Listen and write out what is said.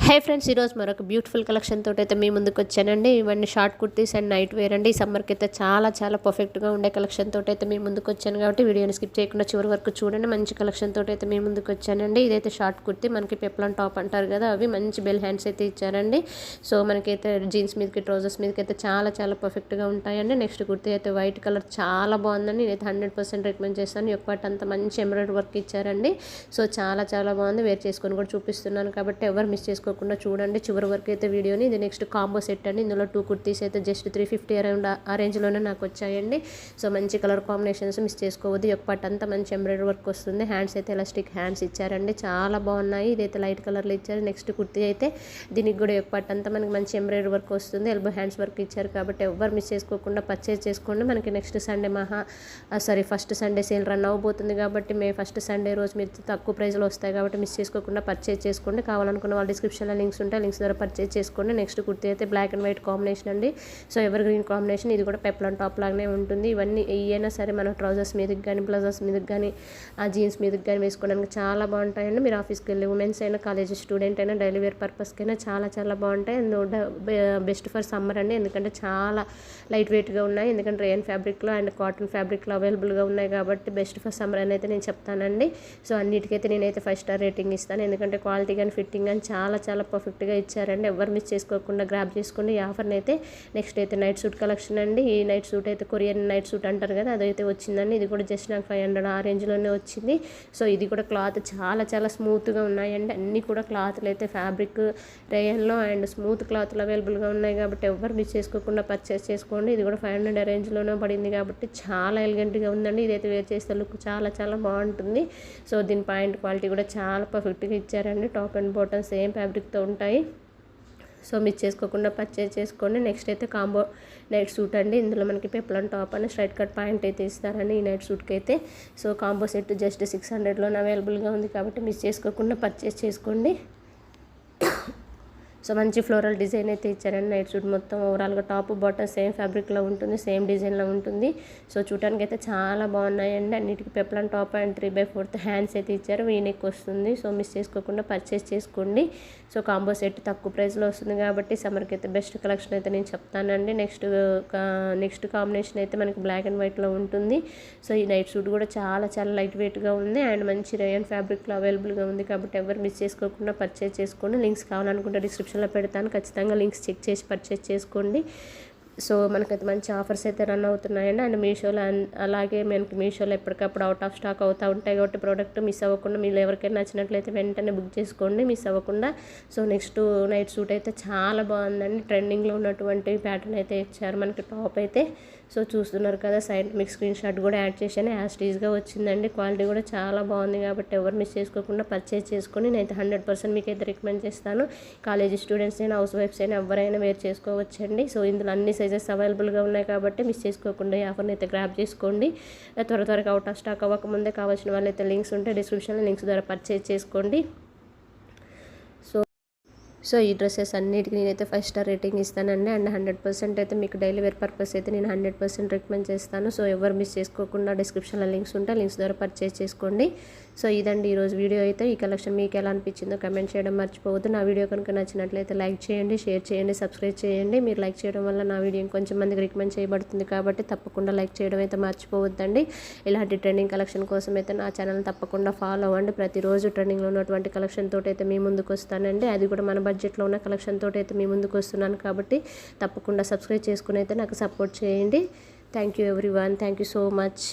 హే friends, ఈరోజు మరొక beautiful collection తోటి అయితే మీ ముందుకు వచ్చానండి. ఇవన్నీ short kurtis and night wear అండి. ఈ సమ్మర్కి అయితే చాలా పర్ఫెక్ట్గా ఉండే కలెక్షన్ తోటి అయితే మీ ముందుకు వచ్చాను కాబట్టి వీడియోని స్కిప్ చేయకుండా చివరి వరకు చూడండి. మంచి కలెక్షన్ తోటి అయితే మీ ముందుకు వచ్చానండి. ఇదైతే షార్ట్ కుర్తీ, మనకి పెప్లాన్ టాప్ అంటారు కదా, అవి మంచి బెల్ హ్యాండ్స్ అయితే ఇచ్చారండి. సో మనకైతే జీన్స్ మీదకి ట్రౌజర్స్ మీదకి అయితే చాలా పర్ఫెక్ట్గా ఉంటాయండి. నెక్స్ట్ కుర్తీ అయితే వైట్ కలర్ చాలా బాగుందండి. నేనైతే 100% రికమెండ్ చేస్తాను. ఒక పార్ట్ అంతా మంచి ఎంబ్రాయిడరీ వర్క్ ఇచ్చారండి. సో చాలా బాగుంది. వేర్ చేసుకొని కూడా చూపిస్తున్నాను కాబట్టి ఎవరు మిస్ చేసుకోకుండా చూడండి చివరి వరకు అయితే వీడియోని. ఇది నెక్స్ట్ కాంబో సెట్ అండి. ఇందులో 2 కుర్తీస్ అయితే జస్ట్ 350 అరౌండ్ ఆ రేంజ్లోనే నాకు వచ్చాయండి. సో మంచి కలర్ కాంబినేషన్స్ మిస్ చేసుకోవద్దు. ఒక పార్ట్ అంతా మంచి ఎంబ్రాయిడరీ వర్క్ వస్తుంది. హ్యాండ్స్ అయితే ఎలాస్టిక్ హ్యాండ్స్ ఇచ్చారండి, చాలా బాగున్నాయి. ఇదైతే లైట్ కలర్లో ఇచ్చారు. నెక్స్ట్ కుర్తీ అయితే దీనికి కూడా ఒక పార్ట్ అంతా మనకి మంచి ఎంబ్రాయిడరీ వర్క్ వస్తుంది. ఎల్బో హ్యాండ్స్ వర్క్ ఇచ్చారు కాబట్టి ఎవరు మిస్ చేసుకోకుండా పర్చేజ్ చేసుకోండి. మనకి next Sunday first Sunday sale run అవ్వబోతుంది కాబట్టి ఫస్ట్ సండే రోజు మీరు తక్కువ ప్రైస్లో వస్తాయి కాబట్టి మిస్ చేసుకోకుండా పర్చేజ్ చేసుకోండి. కావాలనుకున్న వాళ్ళ డిస్క్రిప్షన్లో లింక్స్ ఉంటాయి, లింక్స్ ద్వారా పర్చేజ్ చేసుకోండి. నెక్స్ట్ కుర్తీ అయితే బ్లాక్ అండ్ వైట్ కాంబినేషన్ అండి. So ever green combination. ఇది కూడా పెప్లాన్ టాప్ లాగానే ఉంటుంది. ఇవన్నీ ఏమైనా సరే మనం ట్రౌజర్స్ మీదకి కానీ బ్లౌజర్స్ మీదకి కానీ ఆ జీన్స్ మీదకి కానీ వేసుకోవడానికి చాలా బాగుంటాయండి. మీరు ఆఫీస్కి వెళ్ళి ఉమెన్స్ అయినా కాలేజ్ స్టూడెంట్ అయినా డైలీ వేర్ పర్పస్కి అయినా చాలా బాగుంటాయి. బెస్ట్ ఫర్ సమ్మర్ అండి, ఎందుకంటే చాలా లైట్ వెయిట్గా ఉన్నాయి. ఎందుకంటే రేయన్ ఫ్యాబ్రిక్లో అండ్ కాటన్ ఫ్యాబ్రిక్లో అవైలబుల్గా ఉన్నాయి కాబట్టి బెస్ట్ ఫర్ సమ్మర్ అని అయితే నేను చెప్తానండి. సో అన్నిటికైతే నేనైతే 5 స్టార్ రేటింగ్ ఇస్తాను, ఎందుకంటే క్వాలిటీ కానీ ఫిట్టింగ్ కానీ చాలా పర్ఫెక్ట్గా ఇచ్చారండి. ఎవరు మిస్ చేసుకోకుండా గ్రాప్ చేసుకోండి ఈ ఆఫర్ని అయితే. నెక్స్ట్ అయితే నైట్ సూట్ కలెక్షన్ అండి. ఈ నైట్ సూట్ అయితే కొరియన్ నైట్ సూట్ అంటారు కదా, అదైతే వచ్చిందండి. ఇది కూడా జస్ట్ నాకు 500 ఆ రేంజ్లోనే వచ్చింది. సో ఇది కూడా క్లాత్ చాలా స్మూత్గా ఉన్నాయండి. అన్నీ కూడా క్లాత్లు అయితే ఫ్యాబ్రిక్ రేయన్లో అండ్ స్మూత్ క్లాత్లు అవైలబుల్గా ఉన్నాయి కాబట్టి ఎవరు మిస్ చేసుకోకుండా పర్చేస్ చేసుకోండి. ఇది కూడా 500 రేంజ్లోనే పడింది కాబట్టి చాలా ఎలిగెంట్గా ఉందండి. ఇదైతే వేర్ చేస్తే లుక్ చాలా బాగుంటుంది. సో దీని పాయింట్ క్వాలిటీ కూడా చాలా పర్ఫెక్ట్గా ఇచ్చారండి. టాప్ అండ్ బాటమ్ సేమ్ ఫ్యాబ్రిక్తో ఉంటాయి. సో మిస్ చేసుకోకుండా పర్చేజ్ చేసుకోండి. నెక్స్ట్ అయితే కాంబో నైట్ సూట్ అండి. ఇందులో మనకి పెప్లాన్ టాప్ అని స్ట్రైట్ కట్ పాయింట్ అయితే ఇస్తారండి ఈ నైట్ సూట్కి అయితే. సో కాంబో సెట్ జస్ట్ 600లోనే అవైలబుల్గా ఉంది కాబట్టి మిస్ చేసుకోకుండా పర్చేజ్ చేసుకోండి. సో మంచి ఫ్లోరల్ డిజైన్ అయితే ఇచ్చారండి. నైట్ సూట్ మొత్తం ఓవరాల్గా టాప్ బాటమ్ సేమ్ ఫ్యాబ్రిక్లో ఉంటుంది, సేమ్ డిజైన్లో ఉంటుంది. సో చూడడానికి అయితే చాలా బాగున్నాయండి. అన్నిటికీ పెప్లాన్ టాప్ అండ్ 3/4 హ్యాండ్స్ అయితే ఇచ్చారు. వీనెక్ వస్తుంది. సో మిస్ చేసుకోకుండా పర్చేస్ చేసుకోండి. సో కాంబో సెట్ తక్కువ ప్రైస్లో వస్తుంది కాబట్టి సమ్మర్కి అయితే బెస్ట్ కలెక్షన్ అయితే నేను చెప్తానండి. నెక్స్ట్ కాంబినేషన్ అయితే మనకి బ్లాక్ అండ్ వైట్లో ఉంటుంది. సో ఈ నైట్ సూట్ కూడా చాలా లైట్ వెయిట్గా ఉంది అండ్ మంచి రేయన్ ఫ్యాబ్రిక్లో అవైలబుల్గా ఉంది కాబట్టి ఎవరు మిస్ చేసుకోకుండా పర్చేస్ చేసుకోండి. లింక్స్ కావాలనుకుంటే డిస్క్రిప్షన్లో పెడతాను, ఖచ్చితంగా లింక్స్ చెక్ చేసి పర్చేస్ చేసుకోండి. సో మనకైతే మంచి ఆఫర్స్ అయితే రన్ అవుతున్నాయండి. అండ్ మీషోలో అలాగే మనకి మీషోలో ఎప్పటికప్పుడు అవుట్ ఆఫ్ స్టాక్ అవుతూ ఉంటాయి కాబట్టి ప్రోడక్ట్ మిస్ అవ్వకుండా మీరు ఎవరికైనా నచ్చినట్లయితే వెంటనే బుక్ చేసుకోండి మిస్ అవ్వకుండా. సో నెక్స్ట్ నైట్ సూట్ అయితే చాలా బాగుందండి. ట్రెండింగ్లో ఉన్నటువంటి ప్యాటర్న్ అయితే ఇచ్చారు మనకి టాప్ అయితే. సో చూస్తున్నారు కదా, సైడ్ మీకు స్క్రీన్ షాట్ కూడా యాడ్ చేశాను, యాస్టీజ్గా వచ్చిందండి. క్వాలిటీ కూడా చాలా బాగుంది కాబట్టి ఎవరు మిస్ చేసుకోకుండా పర్చేజ్ చేసుకొని నేనైతే 100% మీకు అయితే రికమెండ్ చేస్తాను. కాలేజీ స్టూడెంట్స్ అయినా హౌస్ వైఫ్స్ అయినా ఎవరైనా వేర్ చేసుకోవచ్చండి. సో ఇందులో అన్ని సైజెస్ అవైలబుల్గా ఉన్నాయి కాబట్టి మిస్ చేసుకోకుండా ఈ ఆఫర్ని అయితే గ్రాప్ చేసుకోండి. త్వరగా అవుట్ ఆఫ్ స్టాక్ అవ్వకముందే కావాల్సిన వాళ్ళైతే లింక్స్ ఉంటే డిస్క్రిప్షన్లో లింక్స్ ద్వారా పర్చేజ్ చేసుకోండి. సో ఈ డ్రెస్సెస్ అన్నిటికీ నేనైతే 5 స్టార్ రేటింగ్ ఇస్తానండి. అండ్ 100% అయితే మీకు డైలీ వేర్ పర్పస్ అయితే నేను 100% రికమెండ్ చేస్తాను. సో ఎవరు మిస్ చేసుకోకుండా డిస్క్రిప్షన్లో లింక్స్ ఉంటే లింక్స్ ద్వారా పర్చేజ్ చేసుకోండి. సో ఇదండి ఈరోజు వీడియో అయితే. ఈ కలెక్షన్ మీకు ఎలా అనిపించిందో కమెంట్ చేయడం మర్చిపోవద్దు. నా వీడియో కనుక నచ్చినట్లయితే లైక్ చేయండి, షేర్ చేయండి, సబ్స్క్రైబ్ చేయండి. మీరు లైక్ చేయడం వల్ల నా వీడియో ఇంకొంచెం మందికి రికమెండ్ చేయబడుతుంది కాబట్టి తప్పకుండా లైక్ చేయడం అయితే మర్చిపోవద్దండి. ఇలాంటి ట్రెండింగ్ కలెక్షన్ కోసం అయితే నా ఛానల్ తప్పకుండా ఫాలో అవ్వండి. ప్రతిరోజు ట్రెండింగ్లో ఉన్నటువంటి కలెక్షన్ తోటి అయితే మీ ముందుకు వస్తానండి. అది కూడా మన బడ్జెట్లో ఉన్న కలెక్షన్ తోటి అయితే మీ ముందుకు వస్తున్నాను కాబట్టి తప్పకుండా సబ్స్క్రైబ్ చేసుకుని అయితే నాకు సపోర్ట్ చేయండి. Thank you everyone, thank you so much.